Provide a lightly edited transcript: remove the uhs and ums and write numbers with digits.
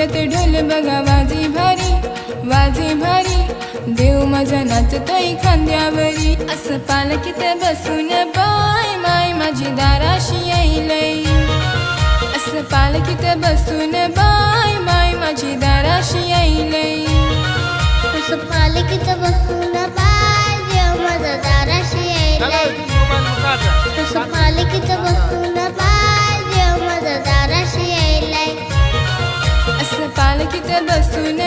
येते ढोल बघा वाजे भारी, वाजे भारी, देव माझा नाचतोय खांद्यावरी. असं पालखीत बसून बाय माय माझी दाराशी येईलय. असं पालखीत बसून बाय माय माझी दाराशी येईलय. असं पालखीत बसून बाय देव माझा दाराशी येईलय. असं पालखीत बसून बाय देव माझा दाराशी येईलय. असं पालखीत बसून